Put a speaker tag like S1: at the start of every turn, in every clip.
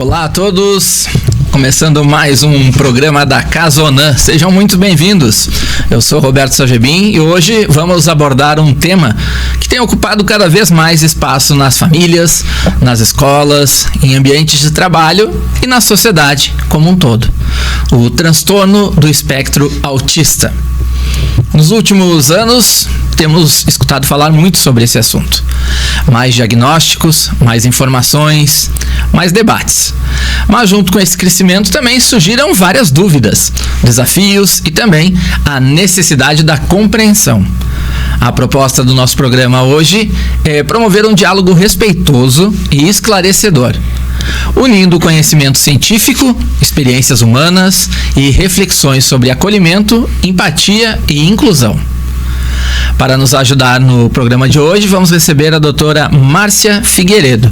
S1: Olá a todos, começando mais um programa da Casonan, sejam muito bem-vindos. Eu sou Roberto Sagebim e hoje vamos abordar um tema que tem ocupado cada vez mais espaço nas famílias, nas escolas, em ambientes de trabalho e na sociedade como um todo: o transtorno do espectro autista. Nos últimos anos, temos escutado falar muito sobre esse assunto. Mais diagnósticos, mais informações, mais debates. Mas junto com esse crescimento também surgiram várias dúvidas, desafios e também a necessidade da compreensão. A proposta do nosso programa hoje é promover um diálogo respeitoso e esclarecedor, unindo o conhecimento científico, experiências humanas e reflexões sobre acolhimento, empatia e inclusão. Para nos ajudar no programa de hoje, vamos receber a doutora Márcia Figueiredo.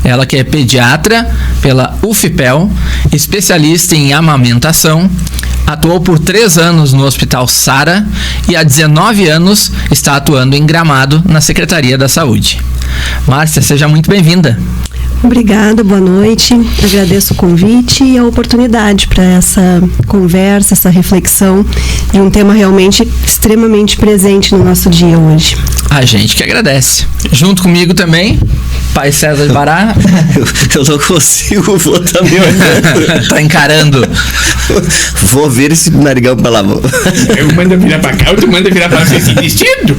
S1: Ela que é pediatra pela UFPEL, especialista em amamentação, atuou por 3 anos no Hospital Sara e há 19 anos está atuando em Gramado, na Secretaria da Saúde. Márcia, seja muito bem-vinda.
S2: Obrigada, boa noite. Agradeço o convite e a oportunidade para essa conversa, essa reflexão de um tema realmente extremamente presente no nosso dia hoje.
S1: A gente que agradece. Junto comigo também, pai César de Bará.
S3: Eu não consigo, vou estar me olhando.
S1: Tá encarando.
S3: Vou ver esse narigão pela mão.
S4: Eu mando virar pra cá, tu manda virar pra esse vestido.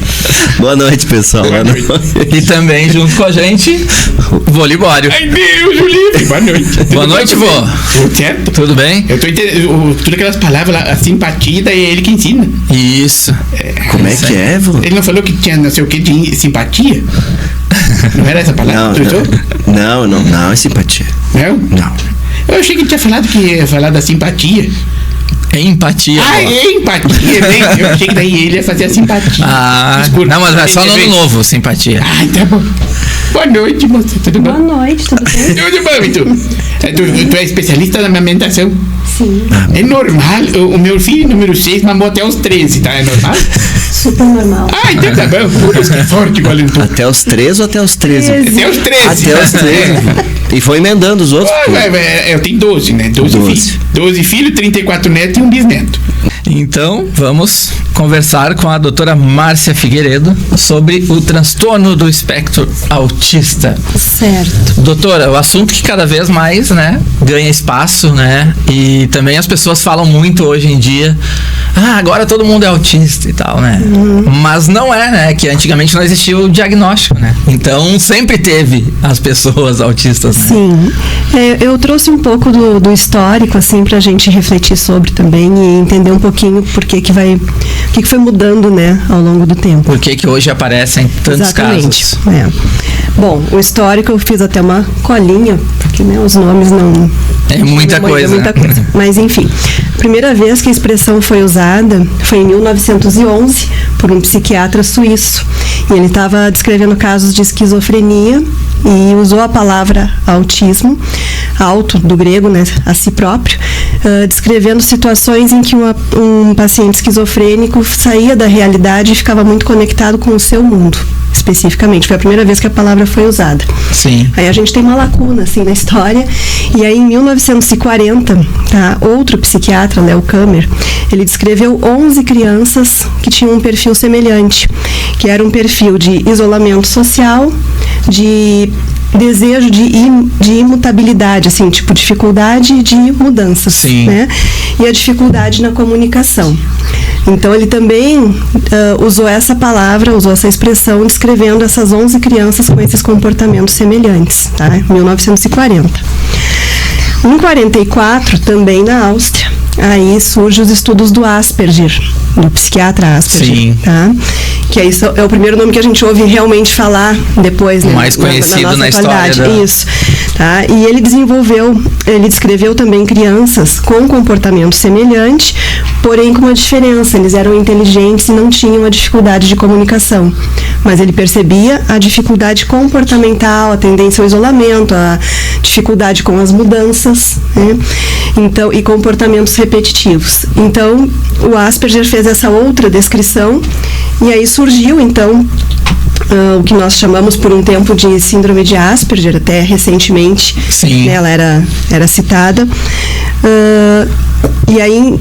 S3: Boa noite, pessoal.
S4: Boa noite.
S1: E também junto com a gente, vô Libório.
S4: Ai, Deus, o livre. Boa noite.
S1: Boa noite, vô.
S4: Tudo certo?
S1: Tudo bem?
S4: Eu tô entendendo tudo aquelas palavras lá, a simpatia, daí é ele que ensina.
S1: Isso.
S3: Como é que é, vô?
S4: Ele não falou que tinha não sei o que de simpatia? Não era essa palavra?
S3: Não, é simpatia.
S4: Não?
S3: Não.
S4: Eu achei que ele tinha falado que ia falar da simpatia.
S1: É empatia.
S4: Empatia, né? Eu achei que daí ele ia fazer a simpatia.
S1: Desculpa, não, mas é só no ano novo, simpatia.
S4: Tá bom. Boa noite, moça. Tudo bom?
S2: Boa noite, tudo bem?
S4: Tudo bom, e tu? Tu é especialista na amamentação?
S2: Sim.
S4: É normal. O meu filho número 6 mamou até os 13, tá? É normal?
S2: Super normal.
S4: Então tá bom. Por isso que é forte, Valentim.
S3: Até os 13 ou até os 13?
S4: Até os 13.
S3: Até os 13. E foi emendando os outros.
S4: Eu tenho 12, né? 12 filhos. 12 filhos, 34 netos e um bisneto.
S1: Então, vamos conversar com a doutora Márcia Figueiredo sobre o transtorno do espectro autista.
S2: Certo.
S1: Doutora, o assunto que cada vez mais, né, ganha espaço, né, e também as pessoas falam muito hoje em dia, agora todo mundo é autista e tal, né, mas não é, né, que antigamente não existia o diagnóstico, né, então sempre teve as pessoas autistas, né?
S2: Sim. Eu trouxe um pouco do histórico, assim, pra gente refletir sobre também e entender um pouquinho por que foi mudando, né, ao longo do tempo.
S1: Por que hoje aparecem tantos
S2: Exatamente.
S1: casos?
S2: Bom, o histórico eu fiz até uma colinha, porque, né, os nomes não...
S1: É muita coisa.
S2: Mas, enfim, a primeira vez que a expressão foi usada foi em 1911 por um psiquiatra suíço. E ele estava descrevendo casos de esquizofrenia e usou a palavra autismo, auto, do grego, né, a si próprio, descrevendo situações em que um paciente esquizofrênico saía da realidade e ficava muito conectado com o seu mundo. Especificamente, foi a primeira vez que a palavra foi usada.
S1: Sim.
S2: Aí a gente tem uma lacuna, assim, na história, e aí em 1940, outro psiquiatra, Léo Kammer, ele descreveu 11 crianças que tinham um perfil semelhante, que era um perfil de isolamento social, de desejo de imutabilidade, assim, tipo, dificuldade de mudanças.
S1: Sim.
S2: Né? E a dificuldade na comunicação. Então, ele também usou essa palavra, usou essa expressão, descrevendo essas 11 crianças com esses comportamentos semelhantes, tá? Em 1940. Em 44, também na Áustria, aí surgem os estudos do Asperger, do psiquiatra Asperger.
S1: Sim.
S2: Tá? Que aí é o primeiro nome que a gente ouve realmente falar depois, né?
S1: Mais conhecido na história.
S2: Isso. Tá? E ele descreveu também crianças com comportamento semelhante, porém com uma diferença. Eles eram inteligentes e não tinham a dificuldade de comunicação. Mas ele percebia a dificuldade comportamental, a tendência ao isolamento, a dificuldade com as mudanças, né? Então, e comportamentos repetitivos. Então, o Asperger fez essa outra descrição e aí surgiu, então, o que nós chamamos por um tempo de síndrome de Asperger, até recentemente.
S1: Sim.
S2: Né, ela era citada. E aí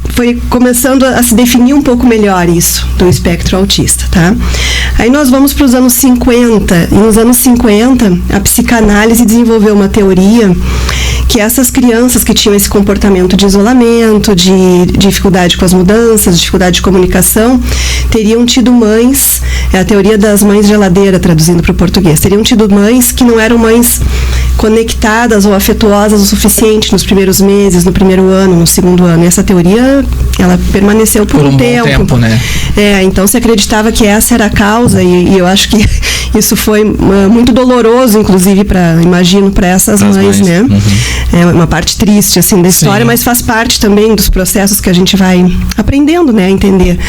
S2: foi começando a se definir um pouco melhor isso do espectro autista, tá? Aí nós vamos para os anos 50, e nos anos 50 a psicanálise desenvolveu uma teoria que essas crianças que tinham esse comportamento de isolamento, de dificuldade com as mudanças, dificuldade de comunicação, teriam tido mães, é a teoria das mães geladeira, traduzindo para o português, teriam tido mães que não eram mães conectadas ou afetuosas o suficiente nos primeiros meses, no primeiro ano, no segundo ano. E essa teoria, ela permaneceu por um tempo.
S1: Bom tempo, né?
S2: Então se acreditava que essa era a causa, e eu acho que isso foi muito doloroso, inclusive, imagino, para essas mães, né? Uhum. É uma parte triste, assim, da história, mas faz parte também dos processos que a gente vai aprendendo, né, a entender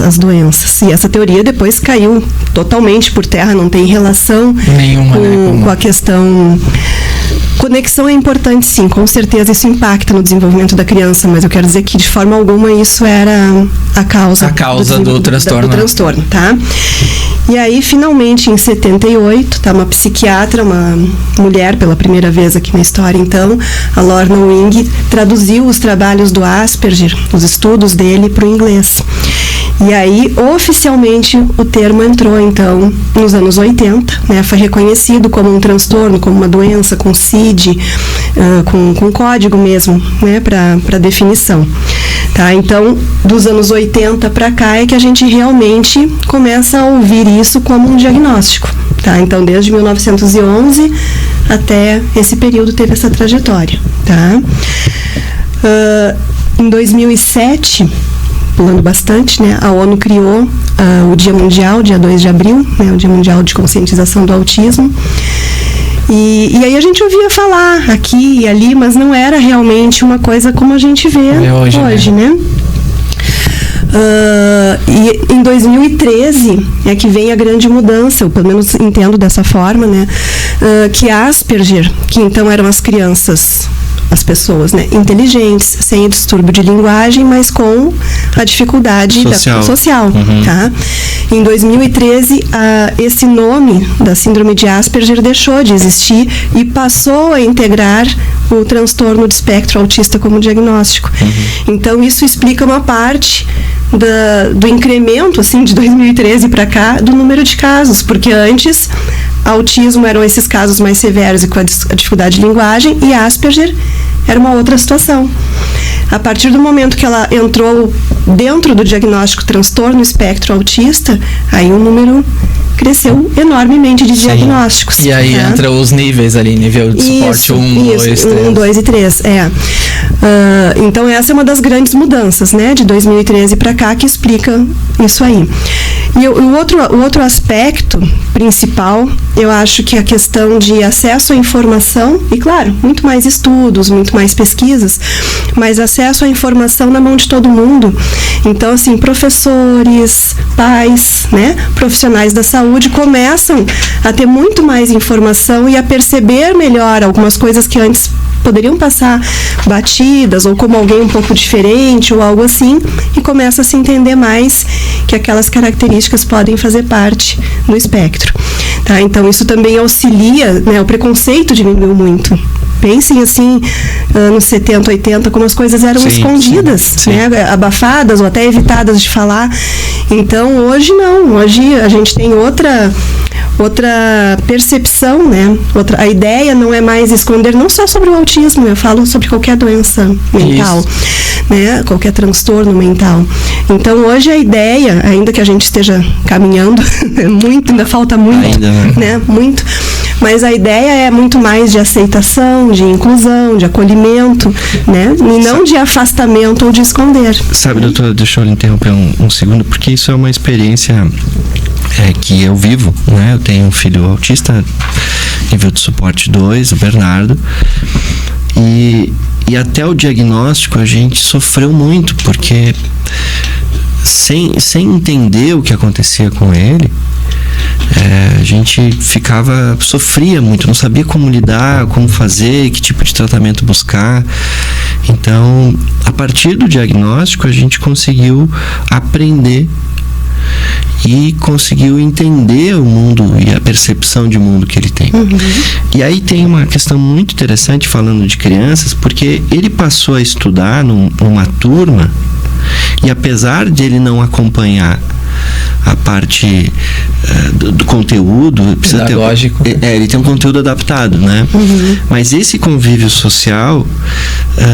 S2: as doenças. E essa teoria depois caiu totalmente por terra, não tem relação
S1: nenhuma,
S2: com a questão. Conexão é importante, sim, com certeza isso impacta no desenvolvimento da criança, mas eu quero dizer que de forma alguma isso era a causa
S1: do transtorno.
S2: Do transtorno, tá? E aí, finalmente, em 78, tá, uma psiquiatra, uma mulher, pela primeira vez aqui na história, então, a Lorna Wing, traduziu os trabalhos do Asperger, os estudos dele, para o inglês. E aí, oficialmente, o termo entrou, então, nos anos 80, né? Foi reconhecido como um transtorno, como uma doença, com CID, com código mesmo, né? Para definição. Tá? Então, dos anos 80 para cá é que a gente realmente começa a ouvir isso como um diagnóstico. Tá? Então, desde 1911 até esse período teve essa trajetória. Tá? Em 2007... pulando bastante, né? A ONU criou o Dia Mundial, dia 2 de abril, né? O Dia Mundial de Conscientização do Autismo. E aí a gente ouvia falar aqui e ali, mas não era realmente uma coisa como a gente vê hoje, né? E em 2013 é que vem a grande mudança, eu pelo menos entendo dessa forma, né? Que Asperger, que então eram as crianças, as pessoas, né, inteligentes, sem distúrbio de linguagem, mas com a dificuldade social. Uhum. Tá? Em 2013, esse nome da síndrome de Asperger deixou de existir e passou a integrar o transtorno de espectro autista como diagnóstico. Uhum. Então, isso explica uma parte do incremento, assim, de 2013 para cá, do número de casos, porque antes autismo eram esses casos mais severos e com a dificuldade de linguagem, e Asperger era uma outra situação. A partir do momento que ela entrou dentro do diagnóstico transtorno espectro autista, aí o número cresceu enormemente de diagnósticos.
S1: E aí entra os níveis ali, nível de suporte 1, 2, 3.
S2: 1, 2 e 3, então essa é uma das grandes mudanças, né, de 2013 para cá, que explica isso aí. E o outro aspecto principal, eu acho que é a questão de acesso à informação, e claro, muito mais estudos, muito mais pesquisas, mas acesso à informação na mão de todo mundo. Então, assim, professores, pais, né, profissionais da saúde começam a ter muito mais informação e a perceber melhor algumas coisas que antes poderiam passar batidas ou como alguém um pouco diferente ou algo assim, e começa a se entender mais que aquelas características podem fazer parte do espectro. Tá? Então, isso também auxilia, né, o preconceito diminuiu muito. Pensem assim, anos 70, 80, como as coisas eram escondidas, sim. Né, abafadas ou até evitadas de falar. Então, hoje não. Hoje a gente tem outra percepção, né? A ideia não é mais esconder, não só sobre o autismo, eu falo sobre qualquer doença mental, né? Qualquer transtorno mental. Então, hoje a ideia, ainda que a gente esteja caminhando, ainda falta muito, ainda, né? Muito. Mas a ideia é muito mais de aceitação, de inclusão, de acolhimento, né? E não de afastamento ou de esconder.
S3: Sabe, doutora, deixa eu interromper um segundo, porque isso é uma experiência que eu vivo, né? Eu tenho um filho autista, nível de suporte 2, o Bernardo, e até o diagnóstico a gente sofreu muito, porque sem entender o que acontecia com ele, a gente sofria muito, não sabia como lidar, como fazer, que tipo de tratamento buscar. Então, a partir do diagnóstico, a gente conseguiu aprender e conseguiu entender o mundo e a percepção de mundo que ele tem. E aí tem uma questão muito interessante falando de crianças, porque ele passou a estudar numa turma, e apesar de ele não acompanhar a parte do conteúdo
S1: pedagógico,
S3: ele tem um conteúdo adaptado, né? Mas esse convívio social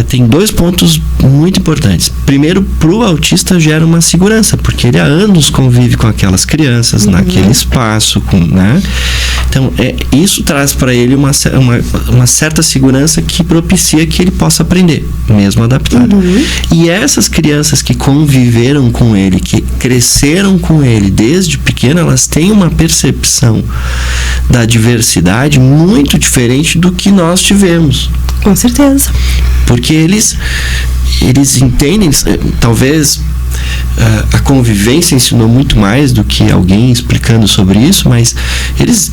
S3: tem 2 pontos muito importantes. Primeiro, pro autista gera uma segurança, porque ele há anos convive com aquelas crianças naquele espaço, né? Então isso traz para ele uma certa segurança que propicia que ele possa aprender, mesmo adaptado. E essas crianças que conviveram com ele, que cresceram com ele desde pequeno, elas têm uma percepção da diversidade muito diferente do que nós tivemos.
S2: Com certeza.
S3: Porque eles entendem, talvez a convivência ensinou muito mais do que alguém explicando sobre isso, mas eles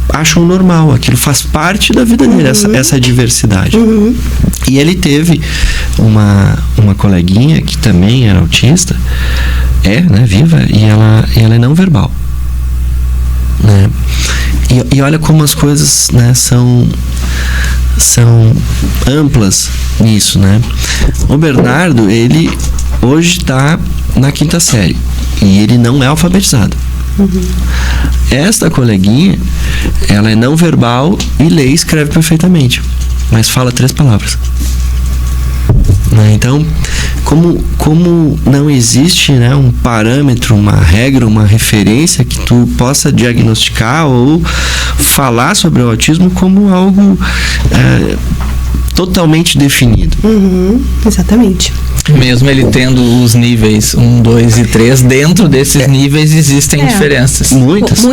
S3: acham normal, aquilo faz parte da vida dele, essa diversidade. E ele teve uma coleguinha que também era autista, né, viva, e ela é não verbal, né? E olha como as coisas, né, são amplas nisso, né? O Bernardo, ele hoje está na 5ª série e ele não é alfabetizado. Esta coleguinha, ela é não verbal e lê e escreve perfeitamente, mas fala 3 palavras. Então, como não existe, né, um parâmetro, uma regra, uma referência que tu possa diagnosticar ou falar sobre o autismo como algo totalmente definido.
S2: Exatamente.
S1: Mesmo ele tendo os níveis 1, 2 e 3, dentro desses níveis existem diferenças.
S2: Muitas.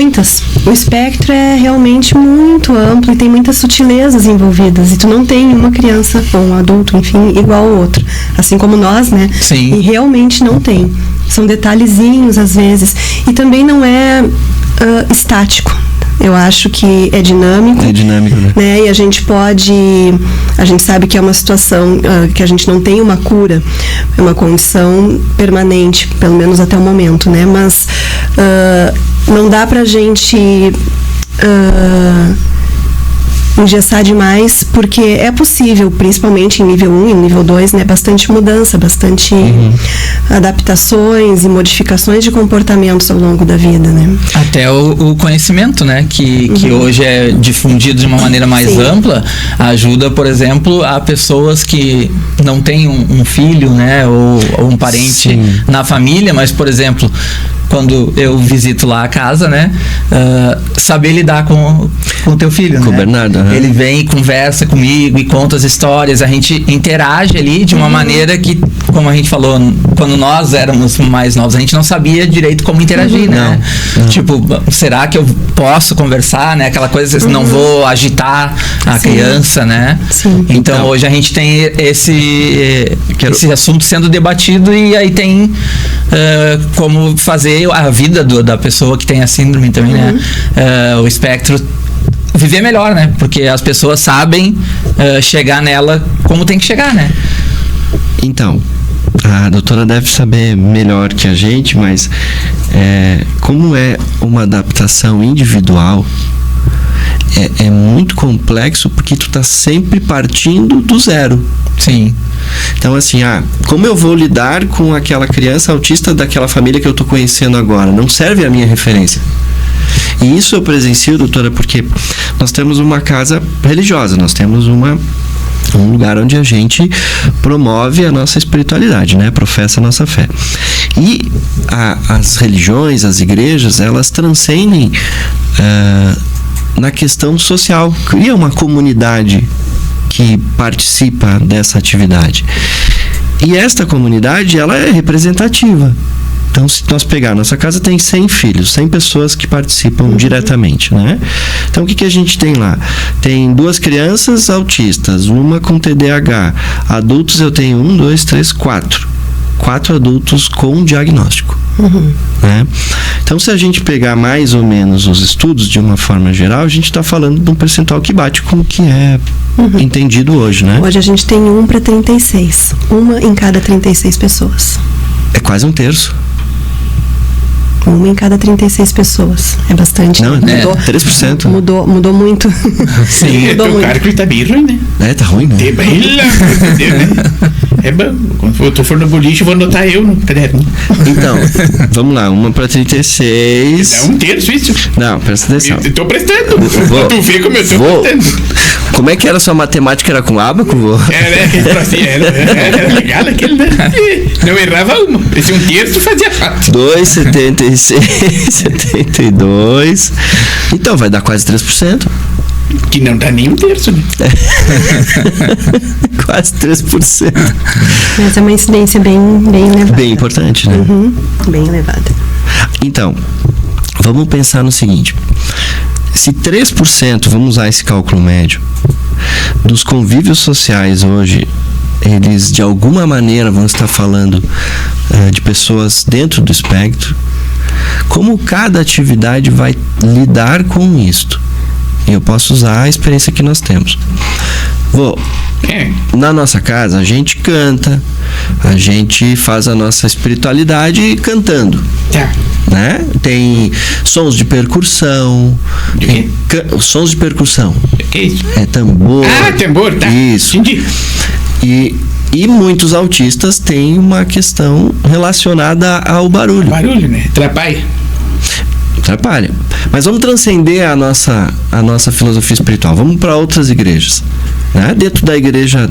S2: O espectro é realmente muito amplo e tem muitas sutilezas envolvidas. E tu não tem uma criança ou um adulto, enfim, igual ao outro. Assim como nós, né?
S1: Sim.
S2: E realmente não tem. São detalhezinhos, às vezes. E também não é estático. Eu acho que é dinâmico.
S3: É dinâmico, né?
S2: E a gente sabe que é uma situação que a gente não tem uma cura, é uma condição permanente, pelo menos até o momento, né? Mas não dá pra gente engessar demais, porque é possível, principalmente em nível 1 e nível 2, né, bastante mudança, bastante adaptações e modificações de comportamentos ao longo da vida, né?
S1: Até o conhecimento, né, que hoje é difundido de uma maneira mais ampla, ajuda, por exemplo, a pessoas que não têm um filho, né, ou um parente na família, mas, por exemplo, quando eu visito lá a casa, né, saber lidar com o teu filho,
S3: com
S1: né?
S3: o Bernardo.
S1: Ele vem e conversa comigo e conta as histórias, a gente interage ali de uma maneira que, como a gente falou, quando nós éramos mais novos, a gente não sabia direito como interagir, né? Não. Tipo, será que eu posso conversar, né? Aquela coisa, não vou agitar a criança, né?
S2: Sim.
S1: Então, hoje a gente tem esse assunto sendo debatido e aí tem como fazer a vida da pessoa que tem a síndrome também, né? O espectro viver melhor, né? Porque as pessoas sabem chegar nela como tem que chegar, né?
S3: Então, a doutora deve saber melhor que a gente, mas como é uma adaptação individual, é muito complexo, porque tu tá sempre partindo do zero.
S1: Sim.
S3: Então, assim, como eu vou lidar com aquela criança autista daquela família que eu tô conhecendo agora? Não serve a minha referência. E isso eu presencio, doutora, porque nós temos uma casa religiosa, nós temos um lugar onde a gente promove a nossa espiritualidade, né? Professa a nossa fé. E as religiões, as igrejas, elas transcendem na questão social, cria uma comunidade que participa dessa atividade. E esta comunidade, ela é representativa. Então, se nós pegar, nossa casa tem 100 filhos, 100 pessoas que participam diretamente, né? Então, o que a gente tem lá? Tem 2 crianças autistas, uma com TDAH. Adultos eu tenho 1, 2, 3, 4. 4 adultos com diagnóstico. Né? Então, se a gente pegar mais ou menos os estudos de uma forma geral, a gente está falando de um percentual que bate com o que é entendido hoje, né?
S2: Hoje a gente tem 1 para 36. Uma em cada 36 pessoas.
S3: É quase 1/3.
S2: 1 em cada 36 pessoas. É bastante.
S3: Não,
S2: né?
S3: mudou 3%.
S2: Mudou muito.
S1: Sim.
S2: Mudou
S4: O
S2: muito.
S4: cálculo tá bem ruim, né?
S3: Tá ruim, né?
S4: Tem bem lá, né? É bom. Quando eu for no boliche, eu vou anotar eu no caderno.
S3: Então, vamos lá, 1 para 36.
S4: Dá 1/3 isso.
S3: Não, presta atenção.
S4: Eu tô prestando.
S3: Vou-
S4: Tu vê como eu tô
S3: vou-
S4: prestando.
S3: Como é que era a sua matemática? Era com ábaco, vô?
S4: Era aquele trocinho, era legal aquele, né? Não errava uma. Esse 1/3 fazia falta.
S3: 2,76, 72. Então, vai dar quase 3%.
S4: Que não dá nem 1/3, né?
S3: Quase 3%.
S2: Mas é uma incidência bem elevada.
S3: Bem importante, né?
S2: Bem elevada.
S3: Então, vamos pensar no seguinte. Se 3%, vamos usar esse cálculo médio, dos convívios sociais hoje, eles de alguma maneira vão estar falando de pessoas dentro do espectro, como cada atividade vai lidar com isto? Eu posso usar a experiência que nós temos. Na nossa casa, a gente canta, a gente faz a nossa espiritualidade cantando.
S4: Tá.
S3: Né? Tem sons de percussão.
S4: De quê?
S3: Sons de percussão.
S4: Que isso?
S3: É tambor.
S4: Ah, tambor, tá.
S3: Isso.
S4: Entendi.
S3: E muitos autistas têm uma questão relacionada ao barulho.
S4: Barulho, né? Atrapalha.
S3: Atrapalha. Mas vamos transcender a nossa filosofia espiritual. Vamos para outras igrejas. Né? Dentro da igreja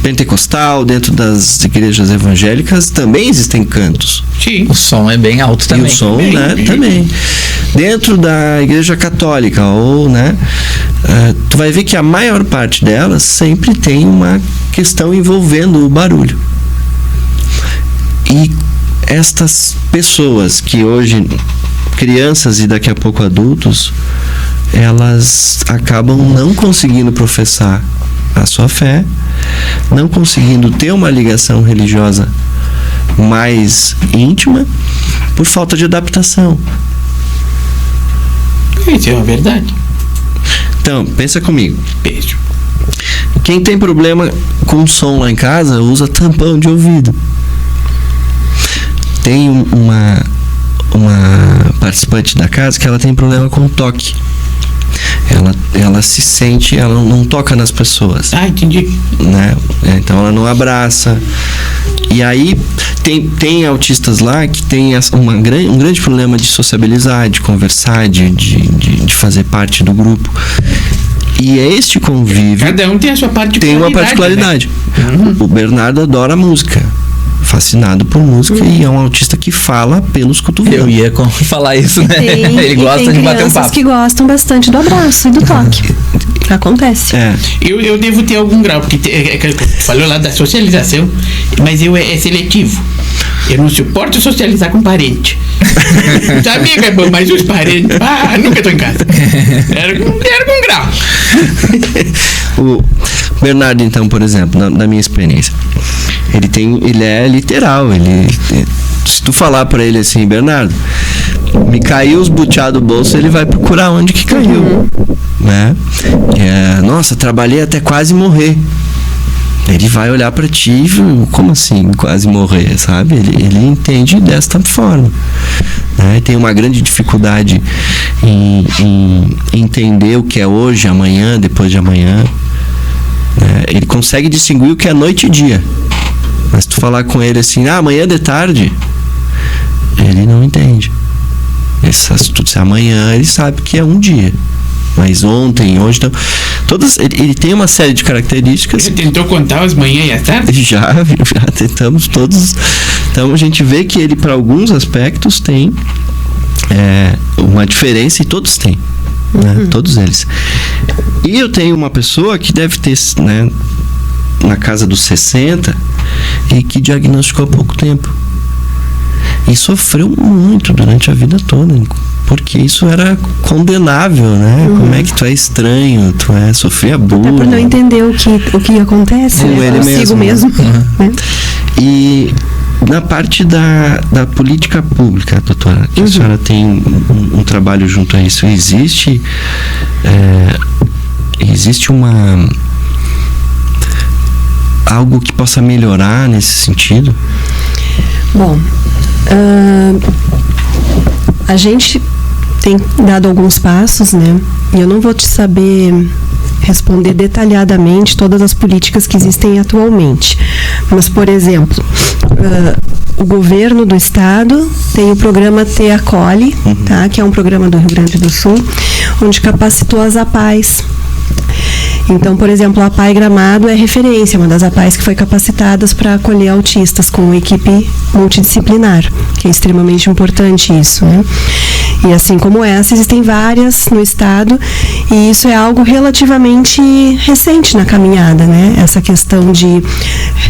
S3: pentecostal, dentro das igrejas evangélicas, também existem cantos.
S4: Sim.
S1: O som é bem alto também.
S3: E o som,
S4: Bem,
S3: né,
S4: bem.
S3: também. Dentro da igreja católica, ou, né, tu vai ver que a maior parte delas sempre tem uma questão envolvendo o barulho. E estas pessoas que hoje, crianças e daqui a pouco adultos, elas acabam não conseguindo professar a sua fé, não conseguindo ter uma ligação religiosa mais íntima por falta de adaptação.
S4: Isso é uma verdade.
S3: Então, pensa comigo.
S4: Beijo.
S3: Quem tem problema com som lá em casa usa tampão de ouvido. Tem uma participante da casa que ela tem problema com o toque. Ela se sente, ela não toca nas pessoas,
S4: Ah, entendi.
S3: né? Então ela não abraça. E aí tem autistas lá que tem um grande problema de sociabilizar, de conversar, de fazer parte do grupo. E este convívio
S4: Cada um tem a sua
S3: tem uma
S4: particularidade.
S3: particularidade. O Bernardo adora música, fascinado por música, e é um autista que fala pelos cotovelos.
S1: Eu ia falar isso, né? Ele gosta de bater um papo.
S2: Que gostam bastante do abraço e do toque. Acontece.
S3: É.
S4: Eu devo ter algum grau, porque falou lá da socialização, mas é seletivo. Eu não suporto socializar com parente. Os amigos é bom, mas os parentes, nunca tô em casa. Era com grau.
S3: O Bernardo, então, por exemplo, na minha experiência, ele é literal. Se tu falar pra ele assim, Bernardo, me caiu os buteados do bolso, ele vai procurar onde que caiu, né? Nossa, trabalhei até quase morrer. Ele vai olhar pra ti e, como assim quase morrer, sabe? Ele entende desta forma, né? Tem uma grande dificuldade em entender o que é hoje, amanhã, depois de amanhã, né? Ele consegue distinguir o que é noite e dia, mas tu falar com ele assim, amanhã de tarde, ele não entende. Se tu disser amanhã, ele sabe que é um dia. Mas ontem, hoje, então, ele tem uma série de características.
S4: Você tentou contar as manhãs e as tardes?
S3: Já tentamos todos. Então a gente vê que ele, para alguns aspectos, tem uma diferença, e todos têm, né? Todos eles. E eu tenho uma pessoa que deve ter, né, na casa dos 60, e que diagnosticou há pouco tempo. E sofreu muito durante a vida toda, porque isso era condenável, né? Como é que tu é estranho, sofria bullying.
S2: Até por não entender o que acontece,
S3: Com
S2: né?
S3: ele
S2: Consigo
S3: mesmo,
S2: né?
S3: E na parte da política pública, doutora, que a senhora tem um trabalho junto a isso, existe algo que possa melhorar nesse sentido?
S2: Bom, A gente tem dado alguns passos, né? E eu não vou te saber responder detalhadamente todas as políticas que existem atualmente. Mas, por exemplo, o governo do estado tem o programa Te Acolhe, tá? Que é um programa do Rio Grande do Sul, onde capacitou as APAES. Então, por exemplo, a APAE Gramado é referência, uma das APAES que foi capacitadas para acolher autistas com equipe multidisciplinar, que é extremamente importante isso, né? E assim como essa, existem várias no estado, e isso é algo relativamente recente na caminhada, né? Essa questão de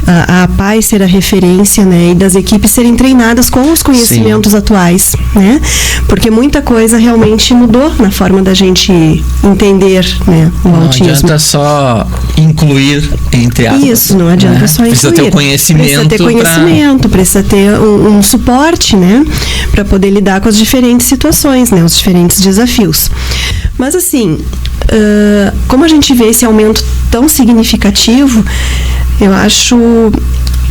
S2: a APAE ser a referência, né? E das equipes serem treinadas com os conhecimentos atuais, né? Porque muita coisa realmente mudou na forma da gente entender, né, o autismo.
S1: Não adianta só incluir, entre aspas.
S2: Isso, não adianta só incluir.
S1: Precisa ter o conhecimento.
S2: Precisa ter conhecimento, precisa ter um suporte, né? Para poder lidar com as diferentes situações, né? Os diferentes desafios. Mas assim, como a gente vê esse aumento tão significativo, eu acho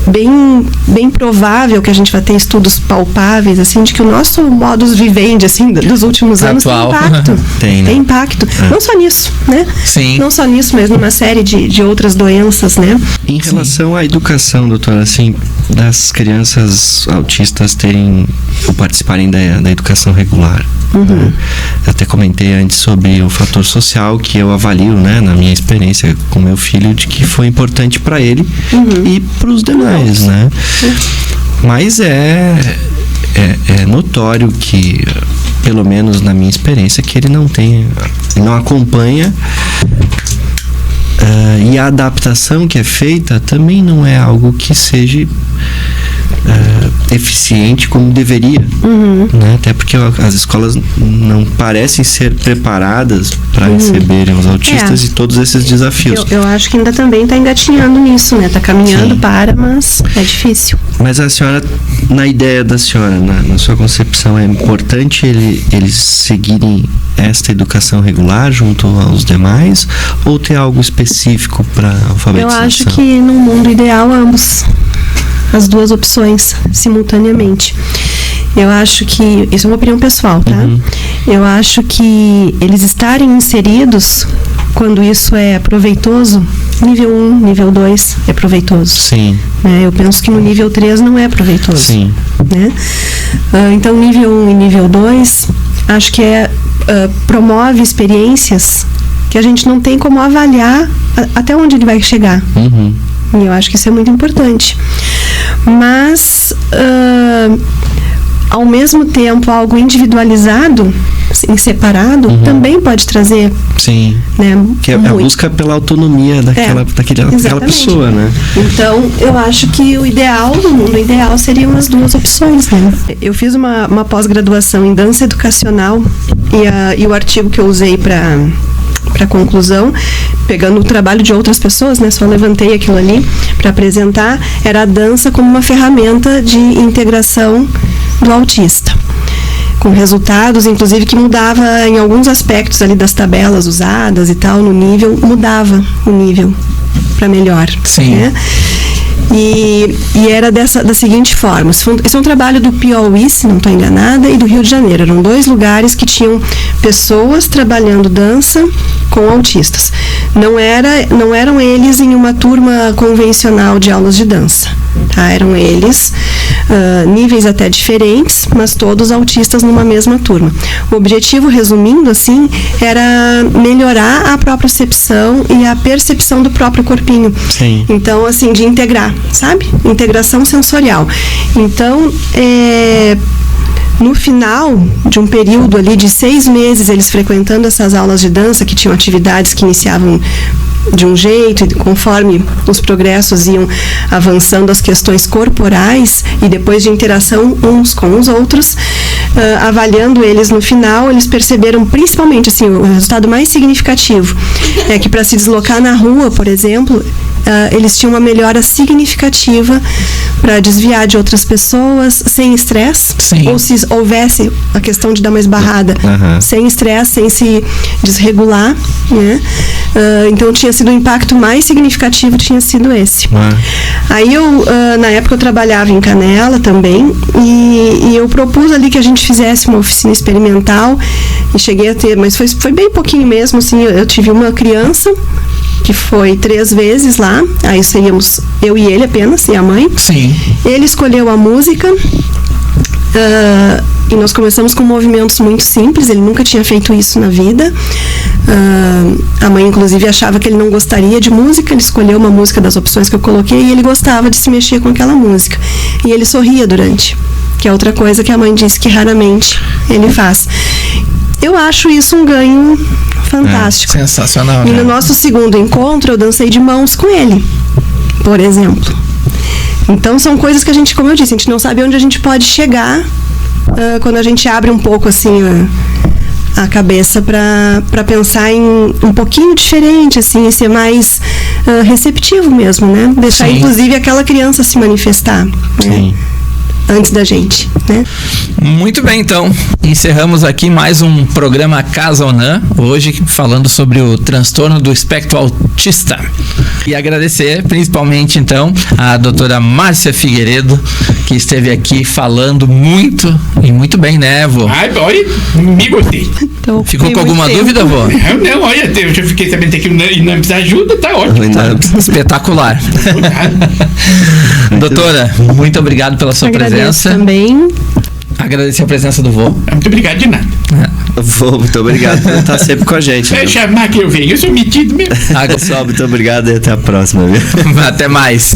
S2: bem provável que a gente vai ter estudos palpáveis, assim, de que o nosso modus vivendi, assim, dos últimos anos
S1: atual.
S2: tem impacto.
S3: Tem
S2: impacto. Não só nisso, né?
S1: Sim.
S2: Não só nisso, mas numa série de outras doenças, né?
S3: Em relação à educação, doutora, assim, das crianças autistas terem ou participarem da educação regular. Né? Eu até comentei antes sobre o fator social que eu avalio, né, na minha experiência com meu filho, de que foi importante para ele e para os demais, né? Mas é notório que, pelo menos na minha experiência, que ele não acompanha. E a adaptação que é feita também não é algo que seja eficiente como deveria, né? Até porque as escolas não parecem ser preparadas para receberem os autistas e todos esses desafios.
S2: Eu acho que ainda também está engatinhando nisso, né? Está caminhando mas é difícil.
S3: Mas a senhora, na ideia da senhora, na sua concepção, é importante eles seguirem esta educação regular junto aos demais, ou ter algo específico para alfabetização?
S2: Eu acho que no mundo ideal as duas opções simultaneamente. Eu acho que, isso é uma opinião pessoal, tá? Eu acho que eles estarem inseridos, quando isso é proveitoso, nível 1, nível 2 é proveitoso.
S3: Sim.
S2: Eu penso que no nível 3 não é proveitoso.
S3: Sim.
S2: Né? Então, nível 1 e nível 2, acho que promove experiências que a gente não tem como avaliar até onde ele vai chegar. E eu acho que isso é muito importante. Mas, ao mesmo tempo, algo individualizado, em separado, também pode trazer.
S3: Sim.
S2: Né,
S3: que é a busca pela autonomia daquela pessoa, né? Então,
S2: eu acho que o mundo ideal seriam as duas opções, né? Eu fiz uma pós-graduação em dança educacional e o artigo que eu usei para conclusão, pegando o trabalho de outras pessoas, né, só levantei aquilo ali para apresentar, era a dança como uma ferramenta de integração do autista, com resultados, inclusive, que mudava em alguns aspectos ali das tabelas usadas e tal, no nível, mudava o nível para melhor.
S1: Sim.
S2: Né? E era da seguinte forma, esse é um trabalho do Piauí, se não estou enganada, e do Rio de Janeiro. Eram 2 lugares que tinham pessoas trabalhando dança com autistas. Não eram eles em uma turma convencional de aulas de dança, tá? Eram eles, níveis até diferentes, mas todos autistas numa mesma turma. O objetivo, resumindo assim, era melhorar a propriocepção e a percepção do próprio corpinho.
S3: Sim.
S2: Então, assim, de integrar, sabe? Integração sensorial. Então, no final de um período ali de 6 meses, eles frequentando essas aulas de dança, que tinham atividades que iniciavam de um jeito, e conforme os progressos iam avançando as questões corporais e depois de interação uns com os outros, avaliando eles no final, eles perceberam principalmente, assim, o resultado mais significativo é que para se deslocar na rua, por exemplo, eles tinham uma melhora significativa para desviar de outras pessoas sem estresse, ou se houvesse a questão de dar uma esbarrada, sem estresse, sem se desregular, né? Então tinha sido o impacto mais significativo, tinha sido esse. Aí eu, na época eu trabalhava em Canela também, e eu propus ali que a gente fizesse uma oficina experimental, e cheguei a ter, mas foi bem pouquinho mesmo, assim, eu tive uma criança que foi 3 vezes lá, aí saíamos eu e ele apenas, e a mãe.
S1: Sim.
S2: Ele escolheu a música, e nós começamos com movimentos muito simples, ele nunca tinha feito isso na vida. A mãe, inclusive, achava que ele não gostaria de música, ele escolheu uma música das opções que eu coloquei e ele gostava de se mexer com aquela música. E ele sorria durante, que é outra coisa que a mãe disse que raramente ele faz. Eu acho isso um ganho fantástico.
S1: Sensacional.
S2: E no nosso segundo encontro, eu dancei de mãos com ele, por exemplo. Então, são coisas que a gente, como eu disse, a gente não sabe onde a gente pode chegar quando a gente abre um pouco, assim, a cabeça para pensar em um pouquinho diferente, assim, e ser mais receptivo mesmo, né? Deixar, inclusive, aquela criança se manifestar, né? Antes da gente, né?
S1: Muito bem, então. Encerramos aqui mais um programa Casa ONAN, hoje falando sobre o transtorno do espectro autista. E agradecer principalmente, então, a doutora Márcia Figueiredo, que esteve aqui falando muito, e muito bem, né, vô?
S4: Olha, me gostei.
S2: Então,
S1: ficou com alguma dúvida, vô?
S4: Não, olha, eu já fiquei sabendo que o INAMPS ajuda, tá ótimo.
S1: Tá espetacular. Doutora, muito obrigado pela sua presença.
S2: Também.
S1: Agradecer a presença do vô.
S4: Muito obrigado de nada.
S3: Vô, muito obrigado por estar sempre com a gente.
S4: É chamar que eu venho, eu sou metido mesmo.
S3: Pessoal, muito obrigado e até a próxima, viu?
S1: Até mais.